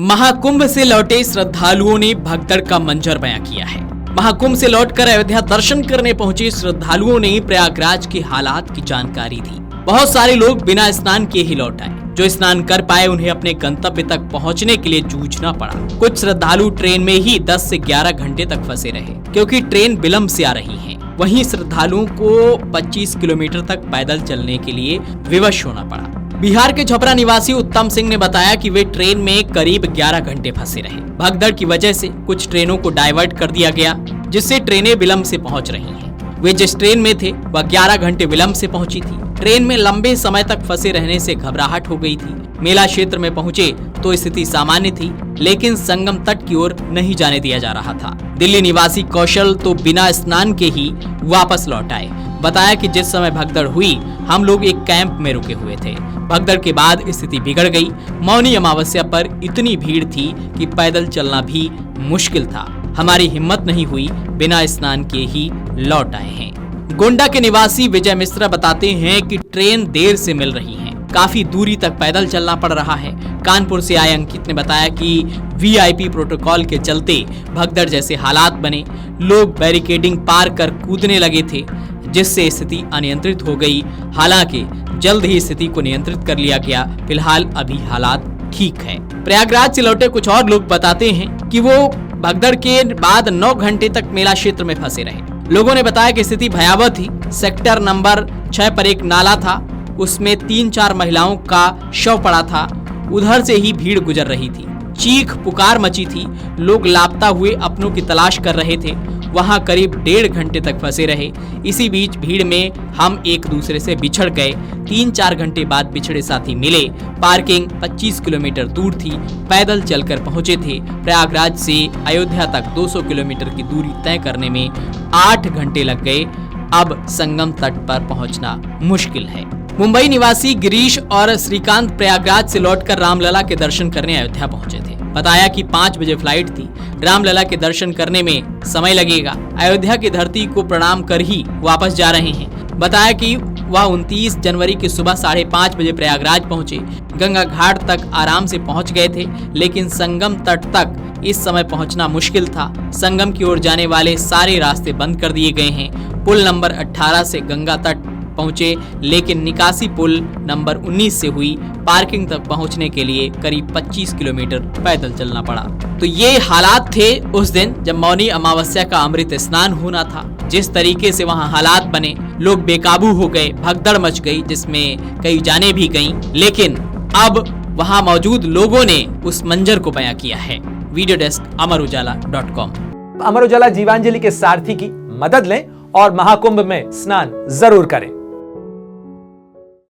महाकुंभ से लौटे श्रद्धालुओं ने भगदड़ का मंजर बयां किया है। महाकुंभ से लौटकर अयोध्या दर्शन करने पहुंचे श्रद्धालुओं ने प्रयागराज के हालात की जानकारी दी। बहुत सारे लोग बिना स्नान किए ही लौट आए। जो स्नान कर पाए उन्हें अपने गंतव्य तक पहुंचने के लिए जूझना पड़ा। कुछ श्रद्धालु ट्रेन में ही 10 से 11 घंटे तक फंसे रहे क्योंकि ट्रेन विलंब से आ रही है। वहीं श्रद्धालुओं को 25 किलोमीटर तक पैदल चलने के लिए विवश होना पड़ा। बिहार के छपरा निवासी उत्तम सिंह ने बताया कि वे ट्रेन में करीब 11 घंटे फंसे रहे। भगदड़ की वजह से कुछ ट्रेनों को डाइवर्ट कर दिया गया, जिससे ट्रेनें विलंब से पहुंच रही हैं। वे जिस ट्रेन में थे वह 11 घंटे विलंब से पहुंची थी। ट्रेन में लंबे समय तक फंसे रहने से घबराहट हो गई थी। मेला क्षेत्र में पहुंचे तो स्थिति सामान्य थी, लेकिन संगम तट की ओर नहीं जाने दिया जा रहा था। दिल्ली निवासी कौशल तो बिना स्नान के ही वापस लौट आए। बताया कि जिस समय भगदड़ हुई हम लोग एक कैंप में रुके हुए थे। भगदड़ के बाद स्थिति बिगड़ गई। मौनी अमावस्या पर इतनी भीड़ थी कि पैदल चलना भी मुश्किल था। हमारी हिम्मत नहीं हुई, बिना स्नान किए ही लौट आए हैं। गोंडा के निवासी विजय मिश्रा बताते हैं कि ट्रेन देर से मिल रही है, काफी दूरी तक पैदल चलना पड़ रहा है। कानपुर से आए अंकित ने बताया कि वीआईपी प्रोटोकॉल के चलते भगदड़ जैसे हालात बने। लोग बैरिकेडिंग पार कर कूदने लगे थे, जिससे स्थिति अनियंत्रित हो गई। हालांकि जल्द ही स्थिति को नियंत्रित कर लिया गया। फिलहाल अभी हालात ठीक है। प्रयागराज से लौटे कुछ और लोग बताते हैं कि वो भगदड़ के बाद 9 घंटे तक मेला क्षेत्र में फंसे रहे। लोगों ने बताया कि स्थिति भयावह थी। सेक्टर नंबर 6 पर एक नाला था, उसमें 3-4 महिलाओं का शव पड़ा था। उधर से ही भीड़ गुजर रही थी। चीख पुकार मची थी। लोग लापता हुए अपनों की तलाश कर रहे थे। वहां करीब 1.5 घंटे तक फंसे रहे। इसी बीच भीड़ में हम एक दूसरे से बिछड़ गए। 3-4 घंटे बाद बिछड़े साथी मिले। पार्किंग 25 किलोमीटर दूर थी। पैदल चलकर पहुंचे थे। प्रयागराज से अयोध्या तक 200 किलोमीटर की दूरी तय करने में 8 घंटे लग गए। अब संगम तट पर पहुंचना मुश्किल है। मुंबई निवासी गिरीश और श्रीकांत प्रयागराज से लौटकर रामलला के दर्शन करने अयोध्या पहुंचे थे। बताया कि 5 बजे फ्लाइट थी। रामलला के दर्शन करने में समय लगेगा। अयोध्या की धरती को प्रणाम कर ही वापस जा रहे हैं। बताया कि वह 29 जनवरी की सुबह 5:30 बजे प्रयागराज पहुंचे। गंगा घाट तक आराम से पहुंच गए थे, लेकिन संगम तट तक इस समय पहुंचना मुश्किल था। संगम की ओर जाने वाले सारे रास्ते बंद कर दिए गए हैं। पुल नंबर 18 से गंगा तट पहुंचे, लेकिन निकासी पुल नंबर 19 से हुई। पार्किंग तक पहुंचने के लिए करीब 25 किलोमीटर पैदल चलना पड़ा। तो ये हालात थे उस दिन जब मौनी अमावस्या का अमृत स्नान होना था। जिस तरीके से वहां हालात बने, लोग बेकाबू हो गए, भगदड़ मच गई, जिसमें कई जानें भी गईं। लेकिन अब वहां मौजूद लोगों ने उस मंजर को बयां किया है। Video desk अमरउजाला.com। अमर उजाला जीवांजलि के सारथी की मदद लें और महाकुंभ में स्नान जरूर करें।